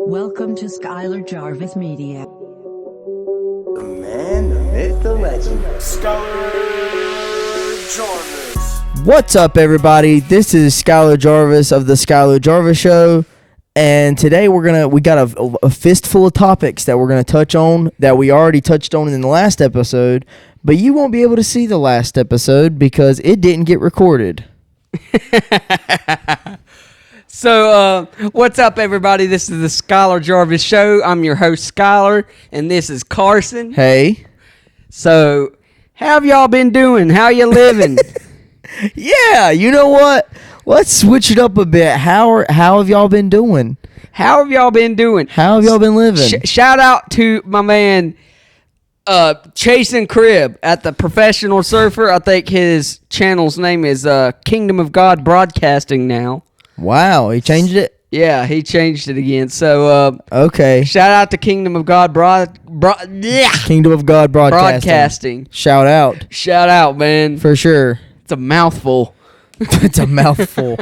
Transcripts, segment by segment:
Welcome to Skyler Jarvis Media. The man, the myth, the legend. Skyler Jarvis. What's up, everybody? This is Skyler Jarvis of the Skyler Jarvis Show, and today we got a fistful of topics that we're gonna touch on that we already touched on in the last episode, but you won't be able to see the last episode because it didn't get recorded. So, what's up, everybody? This is the Skyler Jarvis Show. I'm your host, Skyler, and this is Carson. Hey, So, how have y'all been doing? How you living? yeah, you know what? Let's switch it up a bit. How have y'all been doing? How have y'all been doing? How have y'all been living? Shout out to my man, Chasing Crib at the Professional Surfer. I think his channel's name is Kingdom of God Broadcasting now. Wow, he changed it? Yeah, he changed it again. So, Okay. shout out to Kingdom of God Kingdom of God Broadcasting. Shout out. Shout out, man. For sure. It's a mouthful. It's a mouthful.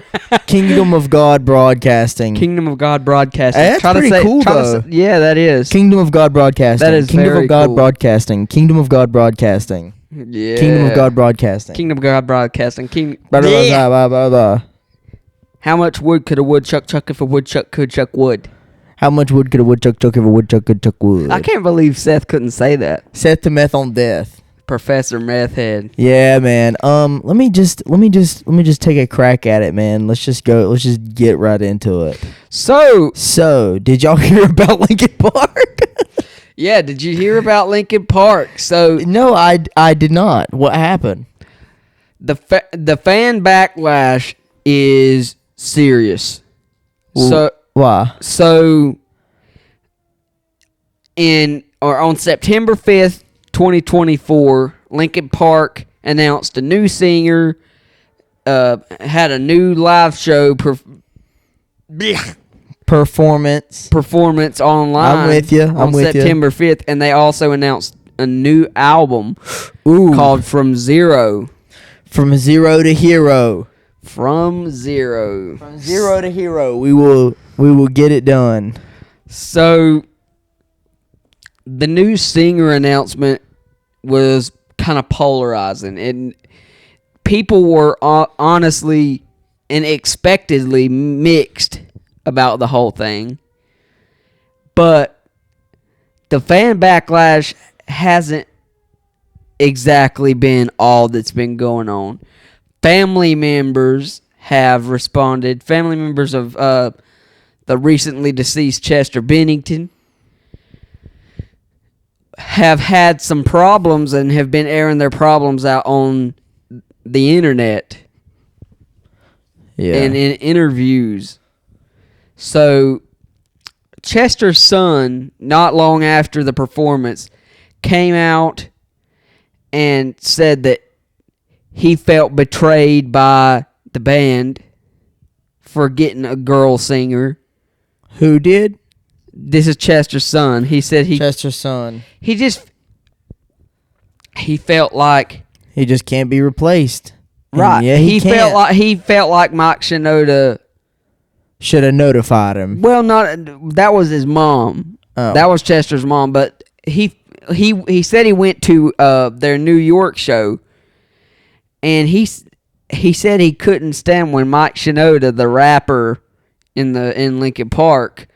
Kingdom of God Broadcasting. Kingdom of God Broadcasting. Hey, that's pretty cool, though. Yeah, that is. Kingdom of God Broadcasting. That is Kingdom very of God cool. Broadcasting. Kingdom of God Broadcasting. Yeah. Kingdom of God Broadcasting. Kingdom of God Broadcasting. Blah, blah, blah, blah, blah, blah. How much wood could a woodchuck chuck if a woodchuck could chuck wood? How much wood could a woodchuck chuck if a woodchuck could chuck wood? I can't believe Seth couldn't say that. Set to meth on death. Professor Meth Head. Yeah, man. Let me just take a crack at it, man. Let's just get right into it. So, did y'all hear about Linkin Park? Yeah, did you hear about Linkin Park? So No, I did not. What happened? the fan backlash is serious. Why? So on September 5th, 2024, Linkin Park announced a new singer, had a new live show Performance online. I'm with you. On September 5th, and they also announced a new album called From Zero. From Zero to Hero. From Zero. From Zero to Hero. We will get it done. So the new singer announcement was kind of polarizing, and people were honestly and expectedly mixed about the whole thing. But the fan backlash hasn't exactly been all that's been going on. Family members have responded. Family members of the recently deceased Chester Bennington have had some problems and have been airing their problems out on the internet and in interviews. So Chester's son, not long after the performance, came out and said that he felt betrayed by the band for getting a girl singer. Who did? This is Chester's son. He said Chester's son. he felt like He just can't be replaced. right. And yeah, he felt like Mike Shinoda. should have notified him. Well, that was his mom. Oh. That was Chester's mom. But he said he went to their New York show, and he said he couldn't stand when Mike Shinoda, the rapper in Linkin Park,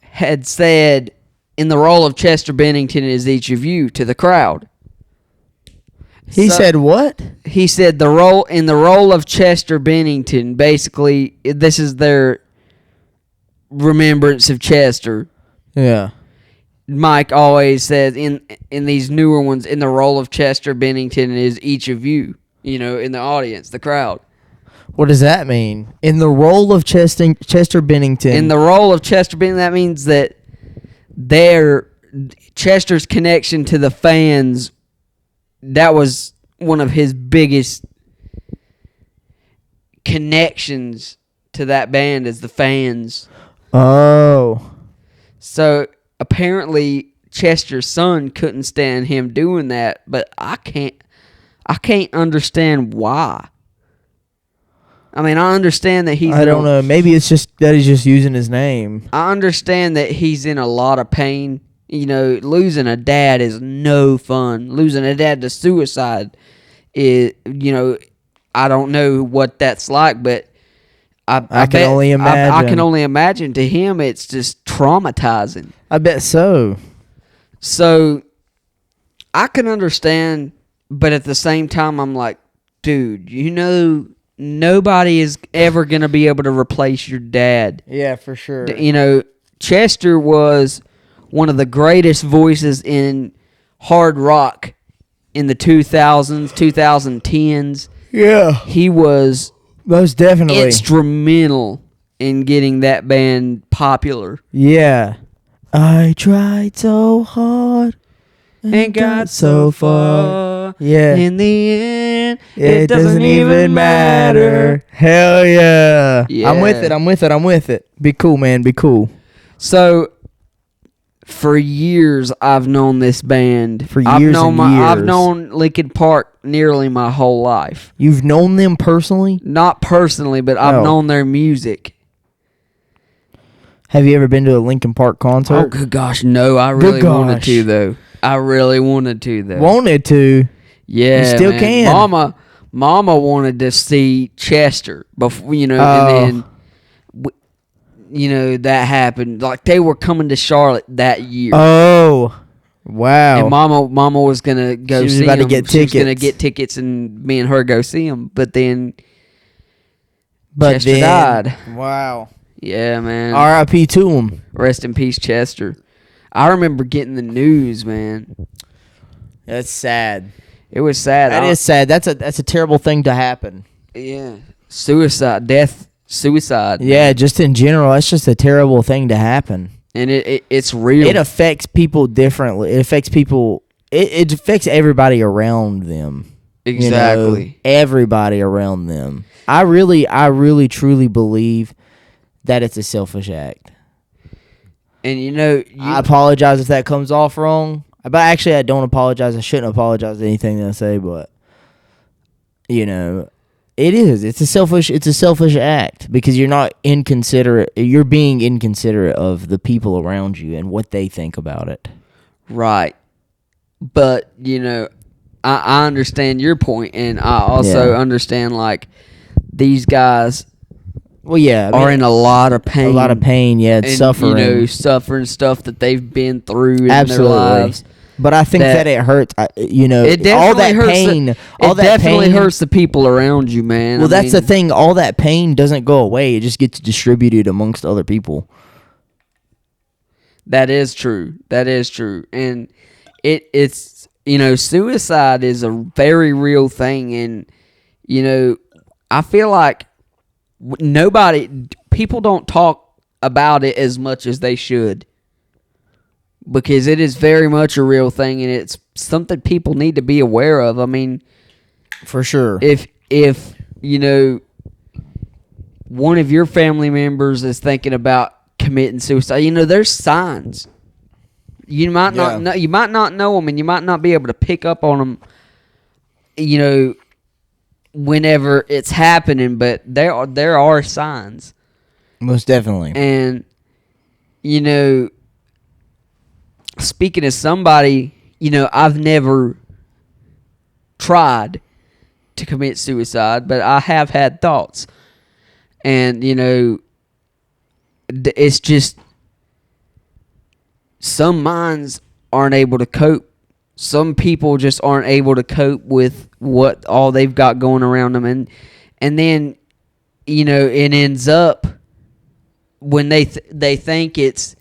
had said, "In the role of Chester Bennington is each of you," to the crowd. He said what? He said in the role of Chester Bennington, basically this is their remembrance of Chester. Yeah. Mike always says in these newer ones, in the role of Chester Bennington is each of you, in the audience, the crowd. What does that mean? In the role of Chester Bennington. In the role of Chester Bennington, that means that Chester's connection to the fans, that was one of his biggest connections to that band, is the fans. Oh. So apparently Chester's son couldn't stand him doing that, but I can't understand why. I mean, I understand that he's. I don't know. Maybe it's just that he's just using his name. I understand that he's in a lot of pain. You know, losing a dad is no fun. Losing a dad to suicide is, you know, I don't know what that's like, but I can only imagine. I can only imagine. To him, it's just traumatizing. I bet so. So, I can understand, but at the same time, I'm like, dude, you know, nobody is ever going to be able to replace your dad. Yeah, for sure. You know, Chester was one of the greatest voices in hard rock in the 2000s, 2010s. Yeah. He was Most definitely. instrumental in getting that band popular. Yeah. I tried so hard And got so far. Yeah. In the end, It doesn't even matter. Hell yeah. Yeah. I'm with it. Be cool, man. Be cool. So, for years, I've known this band. For I've years known and I've years. known Linkin Park nearly my whole life. You've known them personally? Not personally, but I've Oh. known their music. Have you ever been to a Linkin Park concert? Oh, good gosh, no. I really wanted gosh. to, though. I really wanted to, though. Wanted to. Yeah, You still man. can. Mama wanted to see Chester before, you know, Oh. and then, you know, that happened. Like, they were coming to Charlotte that year. Oh. Wow. And Mama was gonna go She was see about to him. get She was gonna tickets. get tickets, and me and her go see him. But then But Chester then- died. Wow. Yeah, man. R.I.P. to him. Rest in peace, Chester. I remember getting the news, man. That's sad. It was sad. That is sad. That's a terrible thing to happen. Yeah. Suicide. Yeah, man. just in general, that's just a terrible thing to happen. And it's real. It affects people differently. It affects people. It affects everybody around them. You know? Exactly. Everybody around them. I really, truly believe that it's a selfish act. And you know, I apologize if that comes off wrong. But actually, I don't apologize. I shouldn't apologize for anything that I say. But you know, it is. It's a selfish act because you're not inconsiderate. You're being inconsiderate of the people around you and what they think about it. right. But you know, I understand your point, and I also understand like these guys. Well, yeah, I mean, are in a lot of pain. a lot of pain. Yeah, it's and, suffering. You know, suffering stuff that they've been through in Absolutely. their lives. But I think that it hurts. You know, It definitely all that hurts. pain. It pain, hurts the people around you, man. Well, that's the thing. All that pain doesn't go away. It just gets distributed amongst other people. That is true. That is true. And it's you know, suicide is a very real thing, and you know, I feel like people don't talk about it as much as they should, because it is very much a real thing, and it's something people need to be aware of. I mean, For sure. if you know, one of your family members is thinking about committing suicide, you know, there's signs. You might not know. You might not know them, and you might not be able to pick up on them. You know, whenever it's happening, but there are signs. Most definitely. And you know, speaking as somebody, you know, I've never tried to commit suicide, but I have had thoughts. And you know, it's just some minds aren't able to cope. Some people just aren't able to cope with what all they've got going around them, and then you know, it ends up when they think it's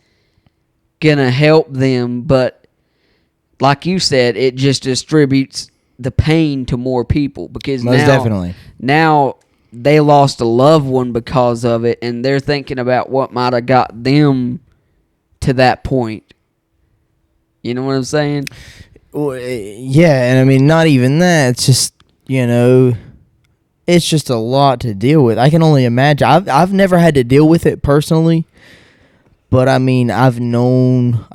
gonna help them, but like you said, it just distributes the pain to more people, because Most definitely. now they lost a loved one because of it, and they're thinking about what might have got them to that point. You know what I'm saying? Well, yeah, and I mean, not even that. It's just, you know, it's just a lot to deal with. I can only imagine. I've never had to deal with it personally, but I mean, I've known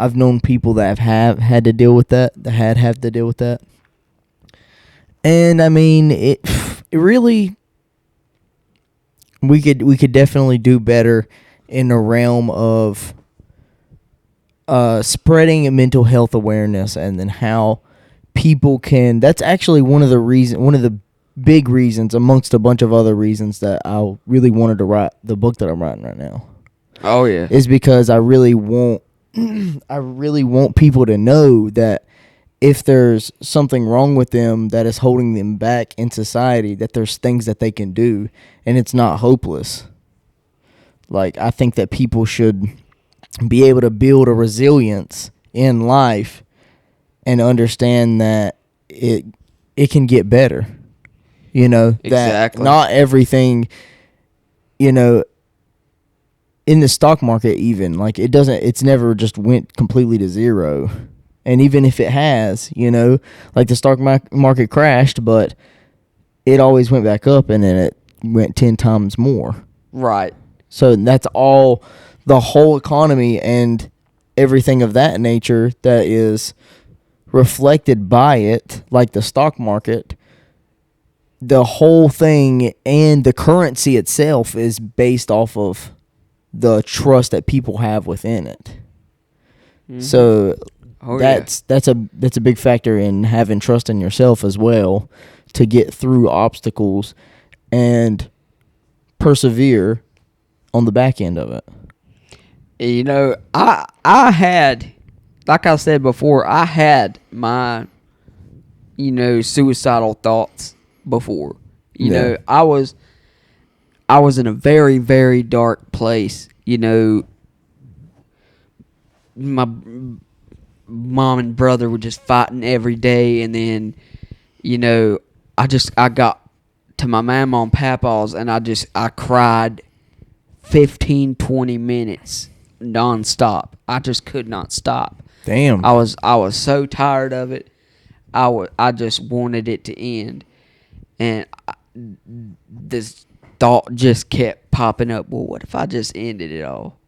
people that have had to deal with that, that have to deal with that. And I mean, it really, We could definitely do better in the realm of spreading mental health awareness, and then how people can. That's actually one of the big reasons, amongst a bunch of other reasons, that I really wanted to write the book that I'm writing right now. Oh yeah. Is because I really want people to know that if there's something wrong with them that is holding them back in society, that there's things that they can do, and it's not hopeless. Like, I think that people should be able to build a resilience in life and understand that it can get better. You know, that Exactly. not everything, you know, in the stock market even, like, it's never just went completely to zero. And even if it has, you know, like the stock market crashed, but it always went back up, and then it went 10 times more. Right. So that's all, the whole economy and everything of that nature that is reflected by it, like the stock market. The whole thing and the currency itself is based off of the trust that people have within it. Mm-hmm. So Oh, that's a big factor in having trust in yourself as well, to get through obstacles and persevere on the back end of it. You know, I had, like I said before, I had my, you know, suicidal thoughts before. You know, I was in a very, very dark place. You know, my mom and brother were just fighting every day, and then, you know, I got to my mama and papa's, and I cried 15-20 minutes nonstop. I just could not stop. Damn. I was so tired of it. I just wanted it to end, and this thought just kept popping up. Well, what if I just ended it all?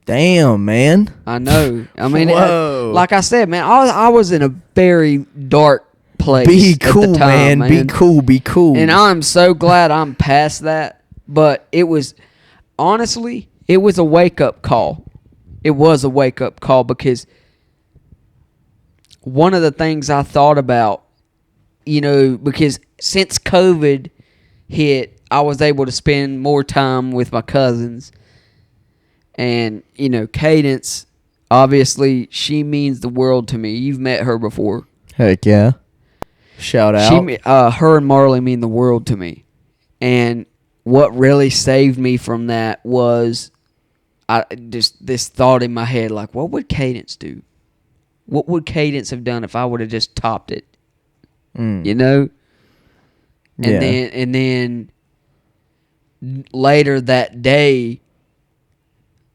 Damn, man. I know. I mean, Whoa. like I said, man, I was in a very dark place. Be at cool, the time, man. Be cool. And I'm so glad I'm past that. But it was, honestly, it was a wake-up call. It was a wake-up call, because one of the things I thought about, you know, because since COVID hit, I was able to spend more time with my cousins. And, you know, Cadence, obviously, she means the world to me. You've met her before. Heck yeah. Shout out. Her and Marley mean the world to me. And what really saved me from that was just this thought in my head, like, what would Cadence do? What would Cadence have done if I would have just topped it? You know? And then later that day,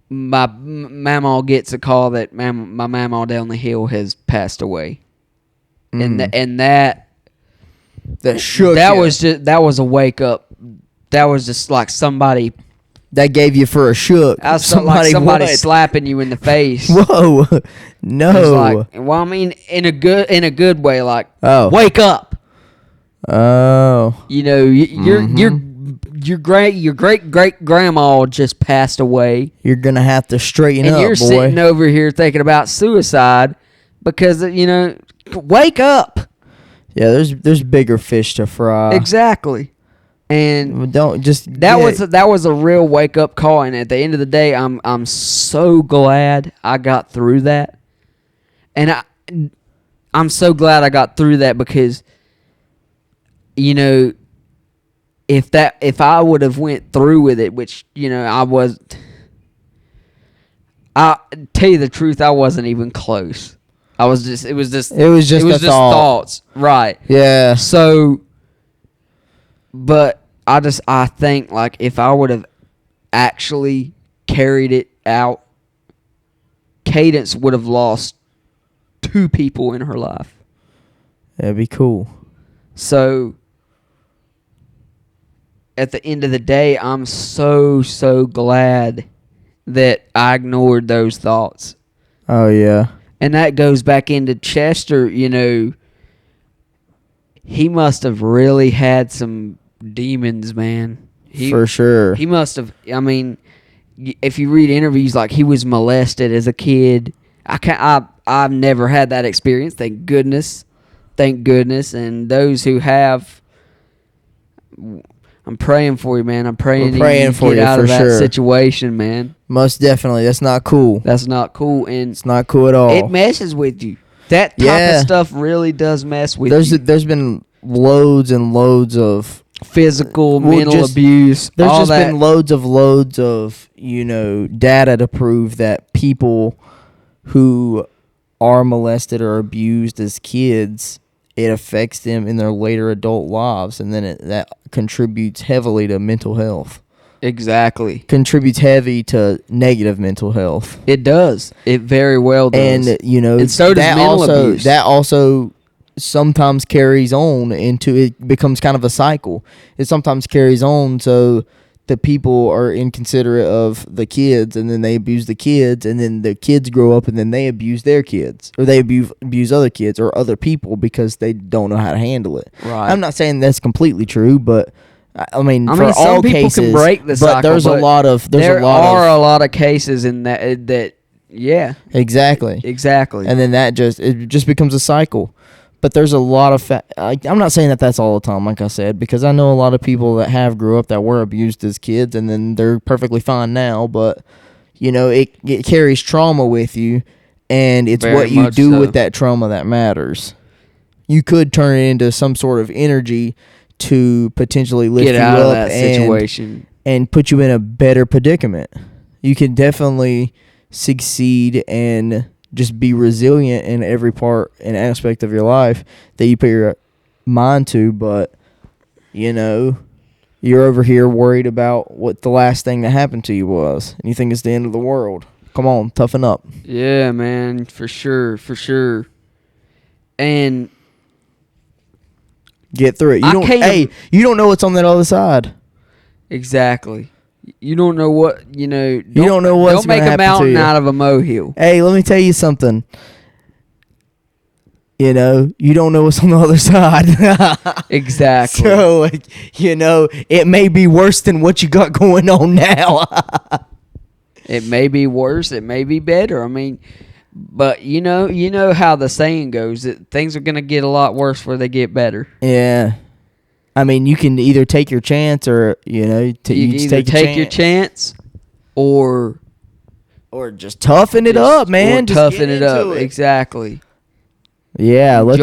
my mama gets a call that my mama down the hill has passed away. And that shook that you. was a wake up. That was just like somebody That gave you for a shook. like somebody what? slapping you in the face. Whoa. No. It's like, well, I mean, in a good way, like, Oh. wake up. Oh. You know, your great grandma just passed away, You're going to have to straighten and up, you're boy. sitting over here thinking about suicide because, you know, wake up. Yeah, there's bigger fish to fry. Exactly. And Don't just that was a real wake up call, and at the end of the day, I'm so glad I got through that. And I'm so glad I got through that because, you know, if I would have went through with it, which, you know, I tell you the truth, I wasn't even close. It was just thoughts. Right. Yeah. So, but I think, like, if I would have actually carried it out, Cadence would have lost 2 people in her life. That'd be cool. So, at the end of the day, I'm so glad that I ignored those thoughts. Oh, yeah. And that goes back into Chester, you know. He must have really had some demons, man. For sure. He must have. I mean, if you read interviews, like he was molested as a kid. I've never had that experience. Thank goodness. And those who have, I'm praying for you, man. I'm praying you get out of that situation, man. Most definitely. That's not cool. That's not cool, and it's not cool at all. It messes with you. That type of stuff really does mess with you. There's been loads and loads of physical, mental abuse. There's been loads of data to prove that people who are molested or abused as kids, it affects them in their later adult lives, and then that contributes heavily to mental health. Exactly. Contributes heavy to negative mental health. It does. It very well does. And, and so does mental abuse. That also sometimes carries on into, it becomes kind of a cycle. It sometimes carries on, so the people are inconsiderate of the kids, and then they abuse the kids, and then the kids grow up, and then they abuse their kids, or they abuse other kids or other people because they don't know how to handle it. Right. I'm not saying that's completely true, but I mean, for some all people cases, can break the cycle, but there's a lot of there are a lot of cases in that yeah, exactly, and then it just becomes a cycle. But there's a lot of I'm not saying that that's all the time, like I said, because I know a lot of people that grew up that were abused as kids, and then they're perfectly fine now. But it carries trauma with you, and it's Very what you much do so. with that trauma that matters. You could turn it into some sort of energy to potentially lift get you out up of that situation and put you in a better predicament. You can definitely succeed and just be resilient in every part and aspect of your life that you put your mind to, but you're over here worried about what the last thing that happened to you was, and you think it's the end of the world. Come on, toughen up. Yeah, man, for sure. And get through it. You don't know what's on that other side. Exactly. You don't know what you don't know what's Don't make a mountain out of a molehill. Hey, let me tell you something. You don't know what's on the other side. Exactly. So, it may be worse than what you got going on now. It may be worse. It may be better. I mean, but you know how the saying goes that things are going to get a lot worse before they get better. Yeah. I mean, you can either take your chance or, you either take your chance or just toughen it up, man. Just toughen it up. Exactly. Yeah, let's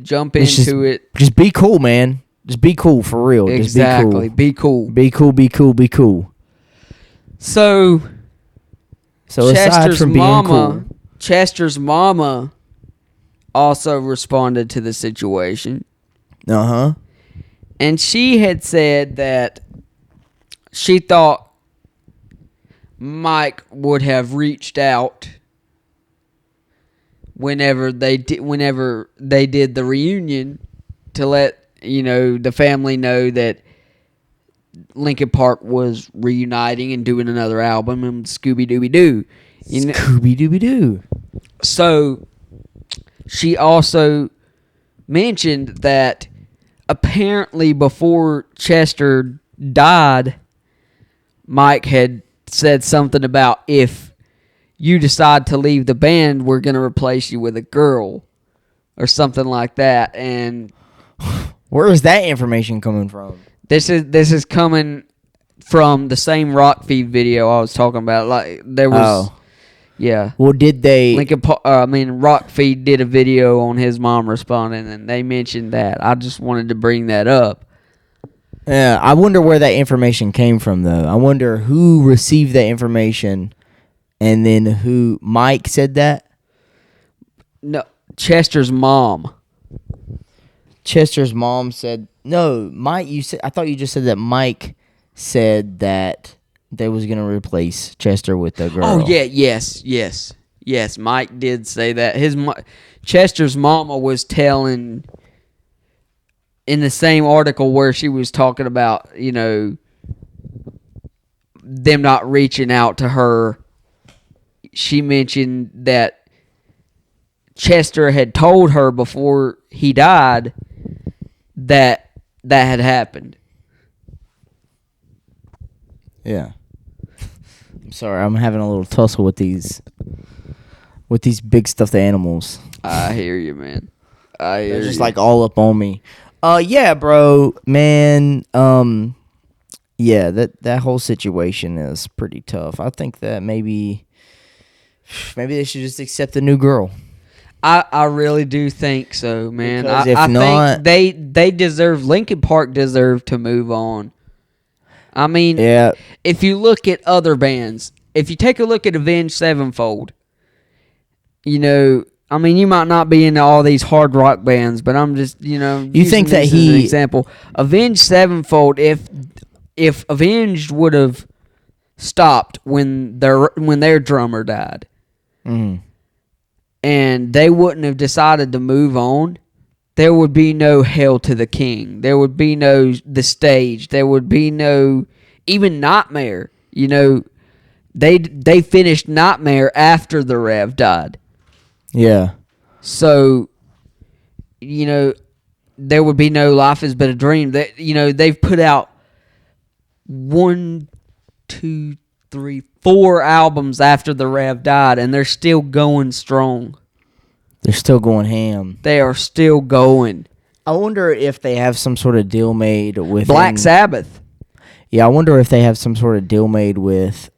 jump into it. Just be cool, man. Just be cool for real. Exactly. Just be cool. Be cool. So aside from being cool, Chester's mama also responded to the situation. Uh-huh. And she had said that she thought Mike would have reached out whenever they did the reunion to let the family know that Linkin Park was reuniting and doing another album and Scooby-Dooby-Doo. Scooby-Dooby-Doo. So she also mentioned that apparently before Chester died, Mike had said something about, if you decide to leave the band, we're going to replace you with a girl or something like that. And where is that information coming from? This is coming from the same Rock Feed video I was talking about. Like there was yeah. Well, did they Rock Feed did a video on his mom responding, and they mentioned that. I just wanted to bring that up. Yeah, I wonder where that information came from, though. I wonder who received that information, and then who. Mike said that? No, Chester's mom. Chester's mom said no. Mike, I thought you just said that Mike said that they was gonna replace Chester with the girl. Oh yeah, yes. Mike did say that. Chester's mama was telling in the same article where she was talking about them not reaching out to her. She mentioned that Chester had told her before he died that had happened. Yeah. I'm sorry, I'm having a little tussle with these big stuffed animals. I hear you, man. I hear They're just you. like all up on me. Yeah, bro, man. Yeah, that whole situation is pretty tough. I think that maybe they should just accept the new girl. I really do think so, man. Because if I not- think they deserve, Linkin Park deserve to move on. I mean, Yeah. if you look at other bands, if you take a look at Avenged Sevenfold, you know, I mean, you might not be into all these hard rock bands, but I'm just, you You think that as an example. Avenged Sevenfold, if Avenged would have stopped when their drummer died, and they wouldn't have decided to move on, there would be no Hail to the King. There would be no The Stage. There would be no even Nightmare. You know, they finished Nightmare after the Rev died. Yeah. So, you know, there would be no Life Is But a Dream. That, you know, they've put out 1, 2, 3, 4 albums after the Rev died, and they're still going strong. They're still going ham. They are still going. I wonder if they have some sort of deal made with Black Sabbath. Yeah, I wonder if they have some sort of deal made with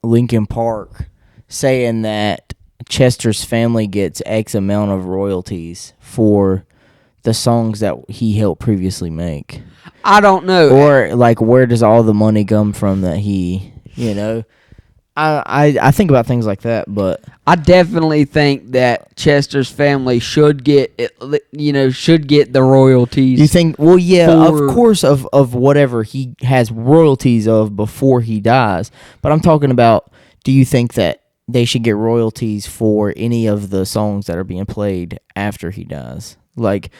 Linkin Park, saying that Chester's family gets X amount of royalties for the songs that he helped previously make. I don't know. Or, like, where does all the money come from that he, you know? I think about things like that, but I definitely think that Chester's family should get the royalties. you think, well, yeah, for- of course, of whatever he has royalties of before he dies. But I'm talking about, do you think that they should get royalties for any of the songs that are being played after he dies? Like,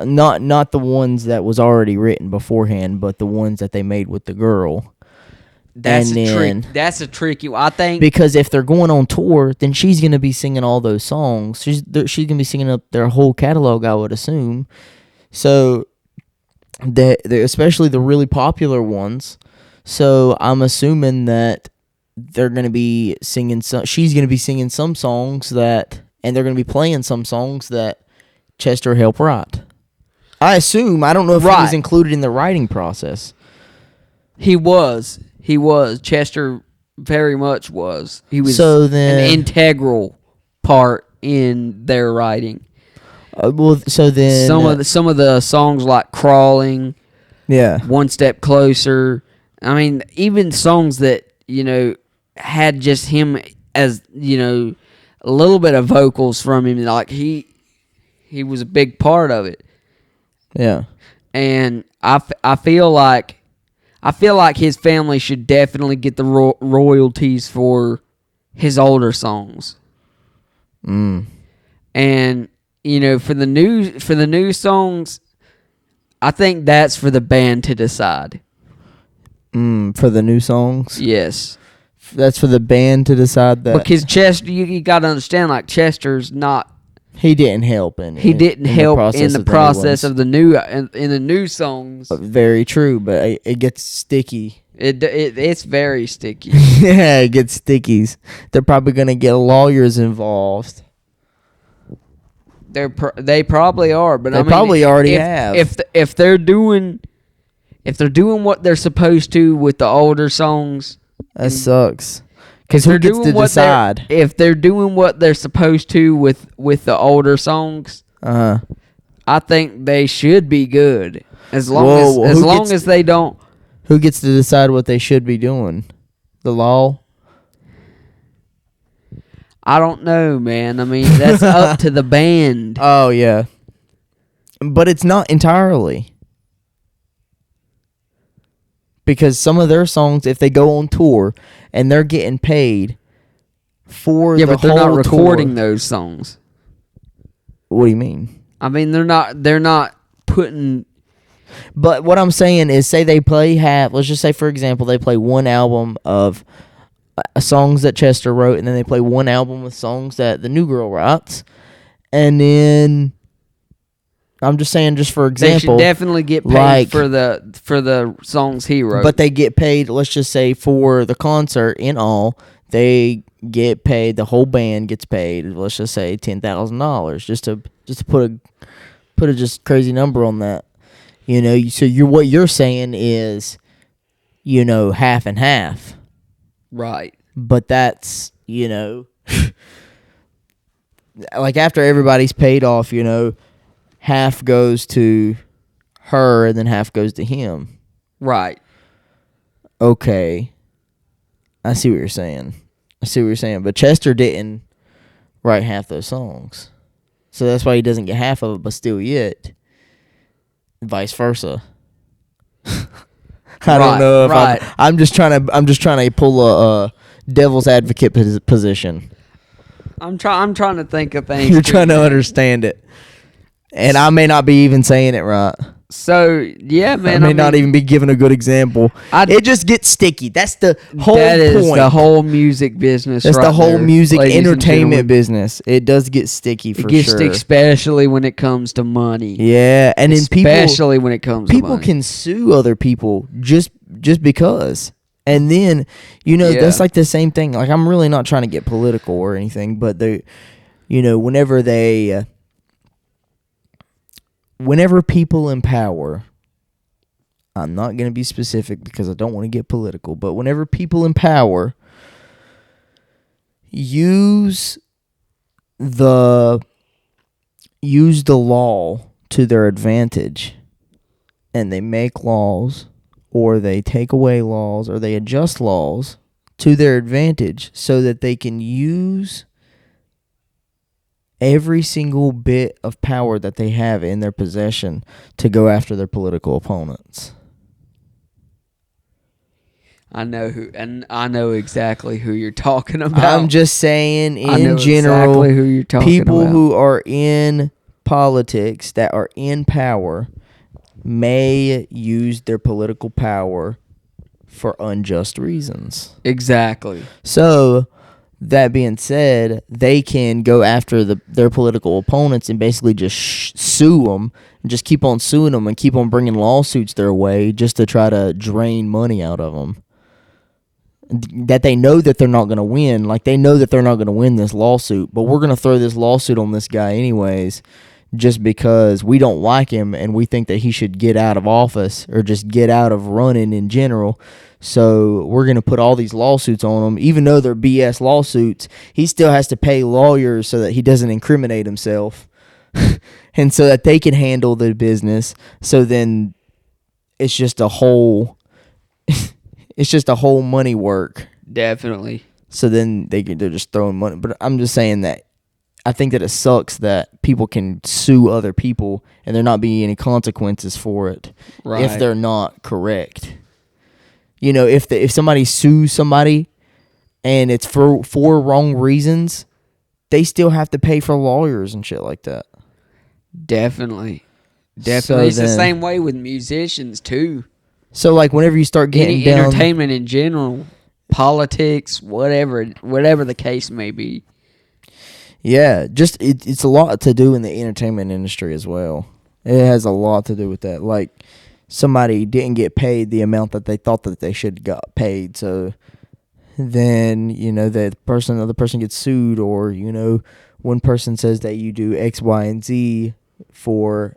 not the ones that was already written beforehand, but the ones that they made with the girl. That's And a then- trick. That's a tricky one. I think Because if they're going on tour, then she's going to be singing all those songs. She's going to be singing up their whole catalog, I would assume. So, especially the really popular ones. So, I'm assuming that they're going to be singing she's going to be singing some songs that, and they're going to be playing some songs that Chester helped write. I assume. I don't know if he was Right. included in the writing process. he was. Chester very much was. He was So then- an integral part in their writing. Well, so then Some of the songs like "Crawling," yeah. "One Step Closer." I mean, even songs that, you know, had just him as, you know, a little bit of vocals from him. Like he was a big part of it, Yeah. and I feel like his family should definitely get the royalties for his older songs. And, you know, for the new songs, I think that's for the band to decide. For the new songs? Yes. That's for the band to decide that. Because Chester, you got to understand, like, Chester's not. He didn't help He didn't help in the process of the new in the new songs. Very true, but it gets sticky. It's very sticky. Yeah, it gets stickies. They're probably gonna get lawyers involved. They probably are, but They I mean, probably already have. If they're doing what they're supposed to with the older songs, That sucks. Because who gets to decide? If they're doing what they're supposed to with the older songs, I think they should be good. As long as they don't. Who gets to decide what they should be doing? The law? I don't know, man. I mean, that's up to the band. Oh, yeah. But it's not entirely. Because some of their songs, if they go on tour and they're getting paid for Yeah, the but they're not whole recording tour. those songs. What do you mean? I mean, they're not putting. But what I'm saying is, say they play let's just say, for example, they play one album of songs that Chester wrote, and then they play one album with songs that the new girl writes, and then I'm just saying, just for They example. should definitely get paid like- for the songs he wrote. But they get paid, let's just say, for the concert in all, they get paid, the whole band gets paid, let's just say $10,000, just to put a just crazy number on that. You know, so what you're saying is, you know, half and half. right. But that's, you know, like after everybody's paid off, you know, half goes to her and then half goes to him. Right. Okay. I see what you're saying. But Chester didn't write half those songs. So that's why he doesn't get half of it, but still yet. Vice versa. I don't know if I'm just trying to pull a devil's advocate position. I'm trying to think of things. You're trying to understand it. And I may not be even saying it right. So, yeah, man. I may not even be giving a good example. It just gets sticky. That's the whole point. That is the whole music business. That's the whole there, music ladies and entertainment gentlemen. business. It does get sticky for It gets sure. sticky, especially when it comes to money. Yeah, and then Especially when it comes to people money. can sue other people just because. And then, you know, that's like the same thing. Like, I'm really not trying to get political or anything, but they, you know, whenever people in power, I'm not going to be specific because I don't want to get political, but whenever people in power use the law to their advantage, and they make laws, or they take away laws, or they adjust laws to their advantage so that they can use every single bit of power that they have in their possession to go after their political opponents. I know exactly who you're talking about. I'm just saying, I know in general, exactly who you're talking people about. who are in politics, that are in power, may use their political power for unjust reasons. Exactly. So, that being said, they can go after their political opponents and basically just sue them, and just keep on suing them and keep on bringing lawsuits their way just to try to drain money out of them. That they know that they're not going to win. Like, they know that they're not going to win this lawsuit, but we're going to throw this lawsuit on this guy anyways, just because we don't like him and we think that he should get out of office or just get out of running in general. So we're going to put all these lawsuits on him. Even though they're BS lawsuits, he still has to pay lawyers so that he doesn't incriminate himself and so that they can handle the business. So then it's just a whole money work. Definitely. So then they're just throwing money. But I'm just saying that I think that it sucks that people can sue other people and there not be any consequences for it if they're not correct. You know, if somebody sues somebody and it's for wrong reasons, they still have to pay for lawyers and shit like that. Definitely. So It's the then- same way with musicians too. So like whenever you start getting Any down, entertainment in general, politics, whatever the case may be. yeah, just it's a lot to do in the entertainment industry as well. It has a lot to do with that. Like somebody didn't get paid the amount that they thought that they should got paid, so then you know the other person gets sued, or you know one person says that you do X, Y, and Z for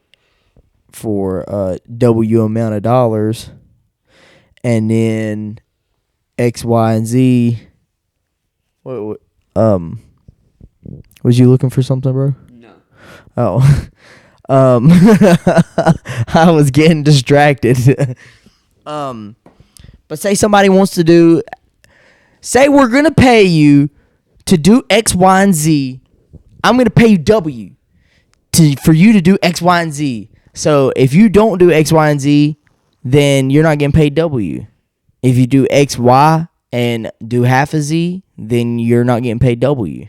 W amount of dollars, and then X, Y, and Z. What was you looking for something, bro? No. Oh. I was getting distracted. But say somebody wants to do, say we're going to pay you to do X, Y, and Z. I'm going to pay you W for you to do X, Y, and Z. So if you don't do X, Y, and Z, then you're not getting paid W. If you do X, Y, and do half a Z, then you're not getting paid W.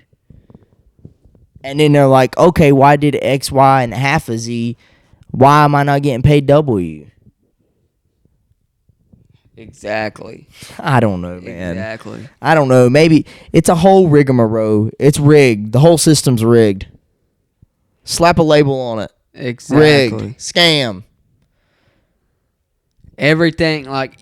And then they're like, okay, why did X, Y, and half a Z? Why am I not getting paid W? Exactly. I don't know, man. Exactly. I don't know. Maybe it's a whole rigmarole. It's rigged. The whole system's rigged. Slap a label on it. Exactly. rigged, scam. Everything, like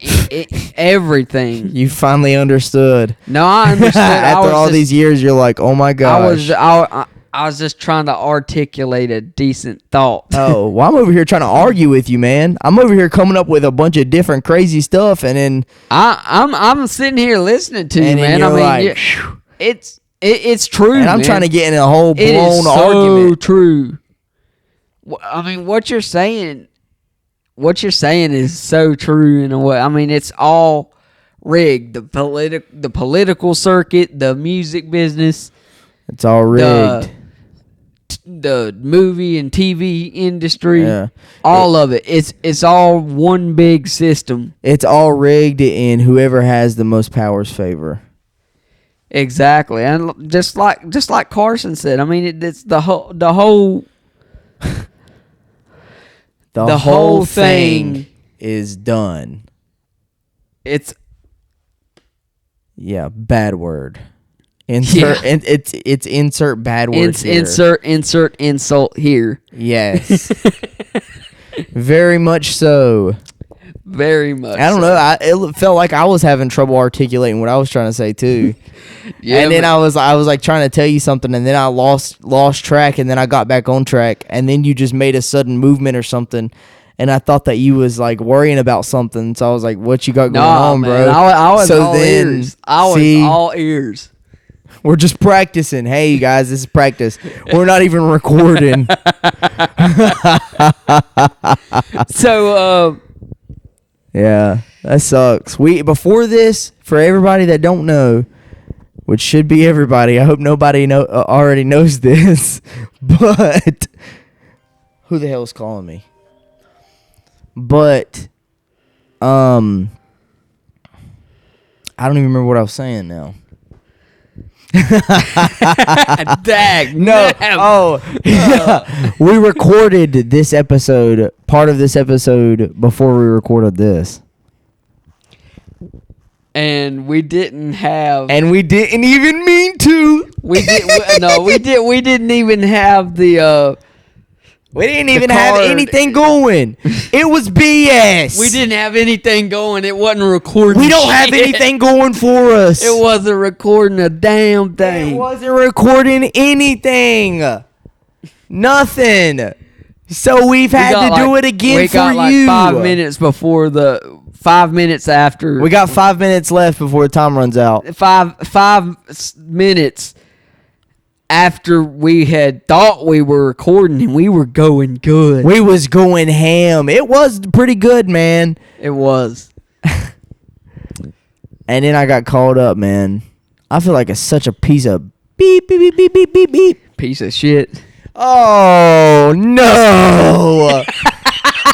everything. You finally understood. No, I understood. After all these years, you're like, oh my gosh. I was just trying to articulate a decent thought. Oh, well, I'm over here trying to argue with you, man. I'm over here coming up with a bunch of different crazy stuff, and then I'm sitting here listening to you, and man. then you're I mean, like, it's true, and I'm man. trying to get in a whole It is blown so argument. true. I mean, what you're saying is so true in a way. I mean, it's all rigged. The political circuit, the music business, It's all rigged. the movie and TV industry, Yeah. all of it. It's all one big system. It's all rigged in whoever has the most powers favor. Exactly, and just like Carson said, I mean, it's the whole The whole whole thing thing is done. It's Yeah, bad word. Insert it's insert bad words here. insert insult here. Yes. Very much so. Very much. I don't know. It felt like I was having trouble articulating what I was trying to say too. Yeah, and then I was like trying to tell you something, and then I lost track, and then I got back on track, and then you just made a sudden movement or something, and I thought that you was like worrying about something. So I was like, "What you got going on, man, bro?" I was so all then, ears. I was see, all ears. we're just practicing. Hey, you guys, this is practice. We're not even recording. So, Yeah, that sucks. Before this, for everybody that don't know, which should be everybody. I hope nobody already knows this, but who the hell is calling me? But I don't even remember what I was saying now. dag. No. Oh, yeah. We recorded this episode, part of this episode, before we recorded this. And we didn't have. And we didn't even mean to. We didn't even have the. We didn't even card. have anything going. It was BS. We didn't have anything going. It wasn't recording. We don't have shit. anything going for us. It wasn't recording a damn thing. It wasn't recording anything. Nothing. So we've had to do it again for you. 5 minutes before 5 minutes after. We got 5 minutes left before the time runs out. 5 minutes after we had thought we were recording, and we were going good. We was going ham. It was pretty good, man. It was. And then I got called up, man. I feel like it's such a piece of beep, beep, beep, beep, beep, beep, beep. Piece of shit. Oh, no.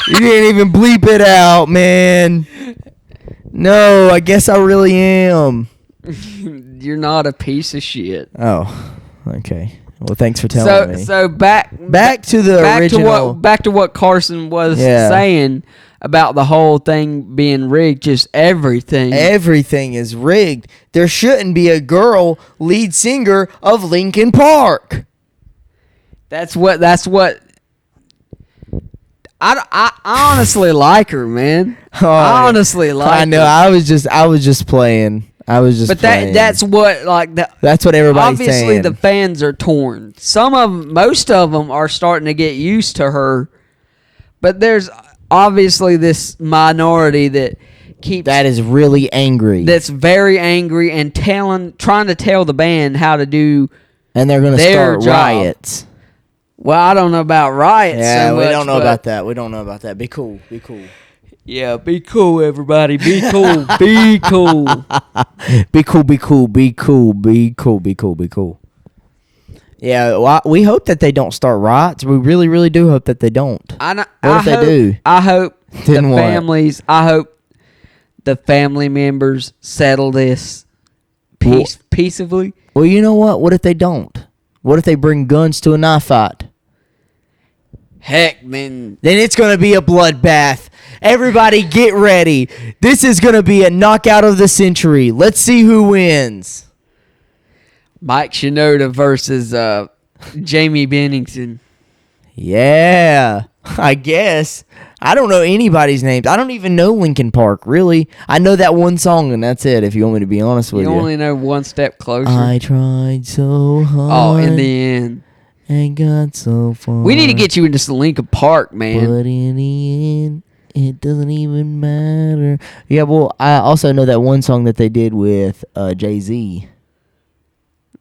You didn't even bleep it out, man. No, I guess I really am. You're not a piece of shit. Oh, okay. Well, thanks for telling me. So back to the original. Back to what Carson was saying about the whole thing being rigged. Just everything. Everything is rigged. There shouldn't be a girl lead singer of Linkin Park. That's what. I honestly like her, man. Oh, I honestly like. I know. her. I was just playing. But that's what that's what everybody's obviously saying. the fans are torn. Most of them are starting to get used to her, but there's obviously this minority that is really angry. That's very angry and trying to tell the band how to do. And they're going to start job. riots. Well, I don't know about riots. Yeah, so we much, don't know but- about that. We don't know about that. Be cool. Be cool. Yeah, be cool, everybody. Be cool. Be cool. Be cool. Be cool. Be cool. Be cool. Be cool. Be cool. Yeah, well, we hope that they don't start riots. We really, really do hope that they don't. What if they do? I hope Then the what? families. I hope the family members settle this peaceably. Well, you know what? What if they don't? What if they bring guns to a knife fight? Heck, man. Then it's going to be a bloodbath. Everybody get ready. This is going to be a knockout of the century. Let's see who wins. Mike Shinoda versus Jamie Bennington. Yeah, I guess. I don't know anybody's names. I don't even know Linkin Park, really. I know that one song, and that's it, if you want me to be honest with you. You only know One Step Closer. I tried so hard. Oh, in the end. And got so far. We need to get you into some Linkin Park, man. But in the end, it doesn't even matter. Yeah, well, I also know that one song that they did with Jay-Z.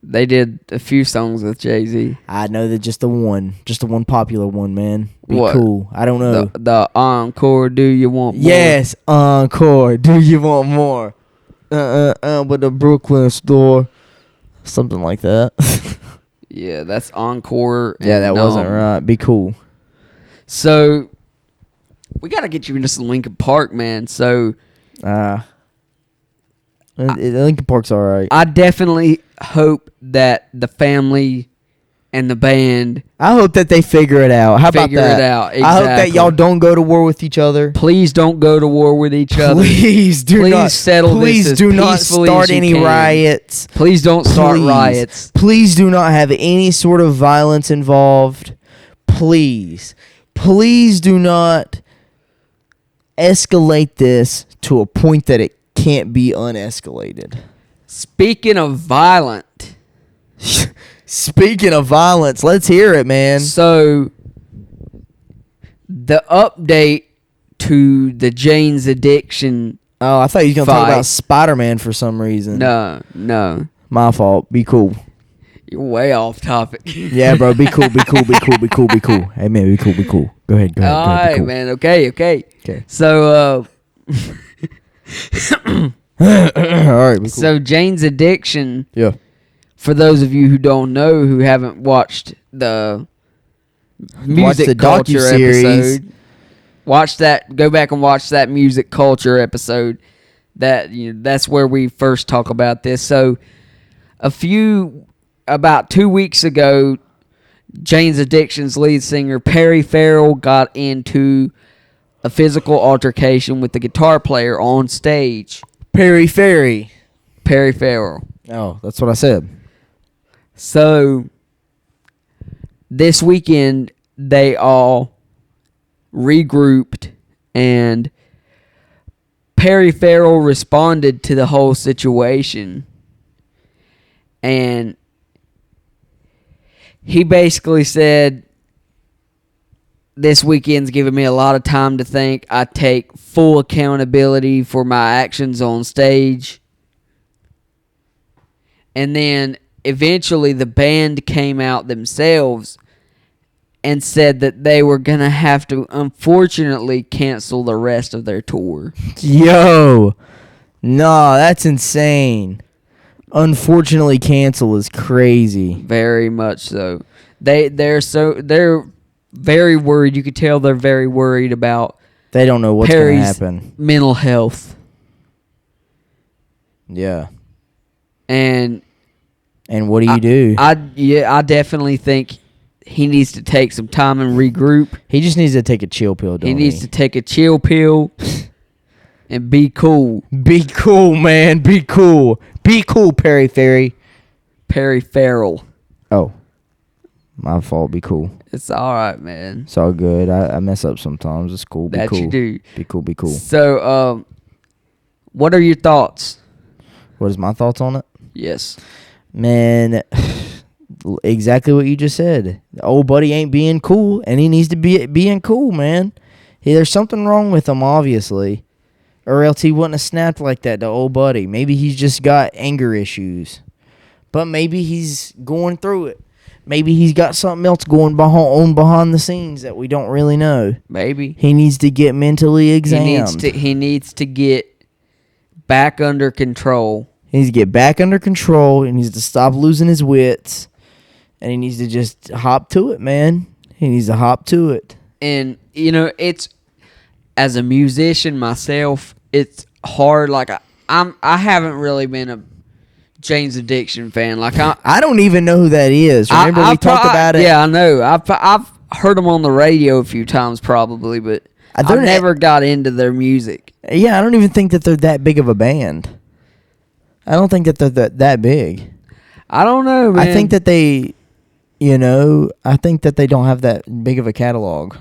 They did a few songs with Jay-Z. I know that just the one popular one, man. Be What? cool. I don't know. The Encore, Do You Want More? Yes, Encore. Do you want more? With the Brooklyn store. Something like that. Yeah, that's Encore. Yeah, that wasn't right. Be cool. So, we got to get you into some Linkin Park, man. So, Linkin Park's all right. I definitely hope that the family and the band I hope that they figure it out. How about that? figure it out. Exactly. I hope that y'all don't go to war with each other. Please don't go to war with each other. Please do Please not settle Please this as do not peacefully start as you any can. riots. Please don't start Please. riots. Please do not have any sort of violence involved. Please do not escalate this to a point that it can't be unescalated. Speaking of violent, Speaking of violence, let's hear it, man. so the update to the Jane's Addiction. Oh, I thought you were going to talk Fight. about Spider-Man for some reason. No. My fault. Be cool. You're way off topic. Yeah, bro. Be cool. Hey, man, be cool. Go ahead. All right, be cool. man. Okay. All So, right, be cool. so Jane's Addiction. Yeah. For those of you who don't know, who haven't watched the music the culture docuseries. episode, watch that. Go back and watch that music culture episode. That's where we first talk about this. So, about 2 weeks ago, Jane's Addiction's lead singer Perry Farrell got into a physical altercation with the guitar player on stage. Perry Farrell. Oh, that's what I said. So, this weekend, they all regrouped, and Perry Farrell responded to the whole situation. And he basically said, this weekend's given me a lot of time to think. I take full accountability for my actions on stage. And then eventually the band came out themselves and said that they were going to have to, unfortunately, cancel the rest of their tour. Yo. No, that's insane. Unfortunately, cancel is crazy. Very much so. They're very worried. You could tell they're very worried about They don't know what's going to Perry's happen. mental health. Yeah. And what do you do? I definitely think he needs to take some time and regroup. He just needs to take a chill pill, don't He needs to take a chill pill and be cool. Be cool, man. Be cool. Be cool, Perry Farrell. Oh. My fault. Be cool. It's all right, man. It's all good. I mess up sometimes. It's cool. Be That cool. you do. Be cool. So, what are your thoughts? What is my thoughts on it? Yes. Man, exactly what you just said. The old buddy ain't being cool, and he needs to be being cool, man. There's something wrong with him, obviously. Or else he wouldn't have snapped like that, the old buddy. Maybe he's just got anger issues. But maybe he's going through it. Maybe he's got something else going on behind the scenes that we don't really know. Maybe. He needs to get mentally examined. He needs to get back under control. He needs to get back under control. He needs to stop losing his wits. And he needs to just hop to it, man. He needs to hop to it. And, it's, as a musician myself, it's hard. Like, I haven't really been a Jane's Addiction fan. Like, I don't even know who that is. Remember we talked about it? Yeah, I know. I've heard them on the radio a few times probably, but I never got into their music. Yeah, I don't even think that they're that big of a band. I don't think that they're that big. I don't know, man. I think that they, You know, I think that they don't have that big of a catalog.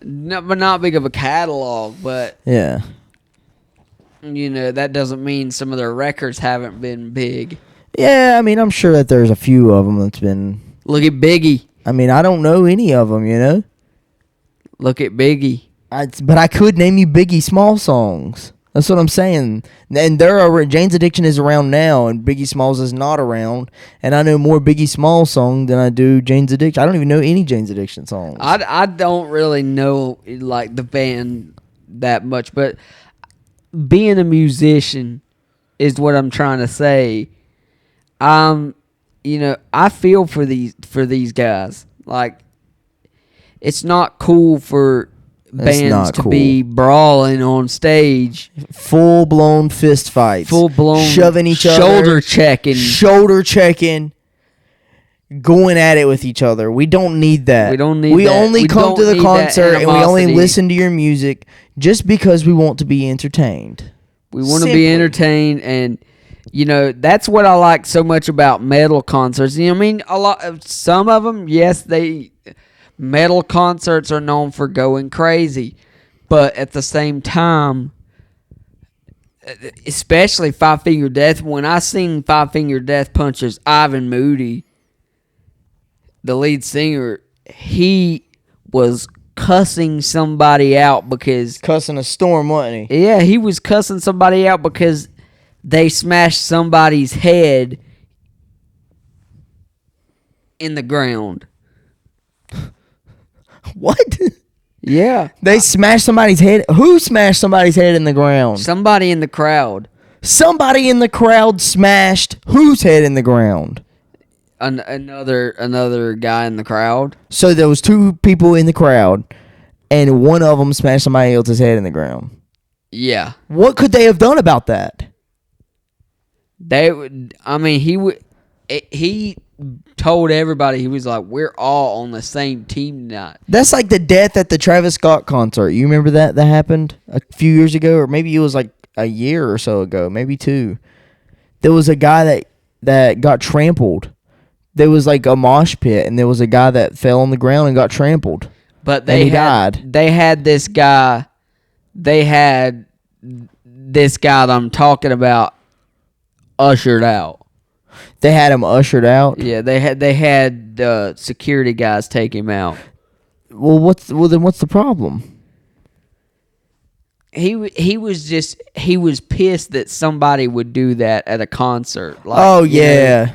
No, but not big of a catalog, but Yeah. you know, that doesn't mean some of their records haven't been big. Yeah, I mean, I'm sure that there's a few of them that's been... Look at Biggie. I mean, I don't know any of them, you know? Look at Biggie. But I could name you Biggie Small songs. That's what I'm saying. And Jane's Addiction is around now, and Biggie Smalls is not around. And I know more Biggie Smalls songs than I do Jane's Addiction. I don't even know any Jane's Addiction songs. I don't really know like the band that much, but being a musician is what I'm trying to say. You know, I feel for these guys. Like, it's not cool for bands to be brawling on stage, full blown fist fights, shoving each other, shoulder checking, going at it with each other. We don't need that. We don't need we that. Only we come to the concert and we only animosity. listen to your music just because we want to be entertained. We want to be entertained, and you know, that's what I like so much about metal concerts. You know, I mean, some of them, yes, metal concerts are known for going crazy, but at the same time, especially Five Finger Death, when I seen Five Finger Death Punch's Ivan Moody, the lead singer, he was cussing somebody out because... Cussing a storm, wasn't he? Yeah, he was cussing somebody out because they smashed somebody's head in the ground. What? Yeah. They smashed somebody's head? Who smashed somebody's head in the ground? Somebody in the crowd. Somebody in the crowd smashed whose head in the ground? Another guy in the crowd. So there was two people in the crowd, and one of them smashed somebody else's head in the ground. Yeah. What could they have done about that? He told everybody, he was like, we're all on the same team tonight. That's like the death at the Travis Scott concert. You remember that happened a few years ago, or maybe it was like a year or so ago, maybe 2. There was a guy that got trampled. There was like a mosh pit, and there was a guy that fell on the ground and got trampled. But he died. They had this guy. They had this guy that I'm talking about ushered out. They had him ushered out. Yeah, they had security guys take him out. Well, then what's the problem? He was pissed that somebody would do that at a concert. Like, oh yeah,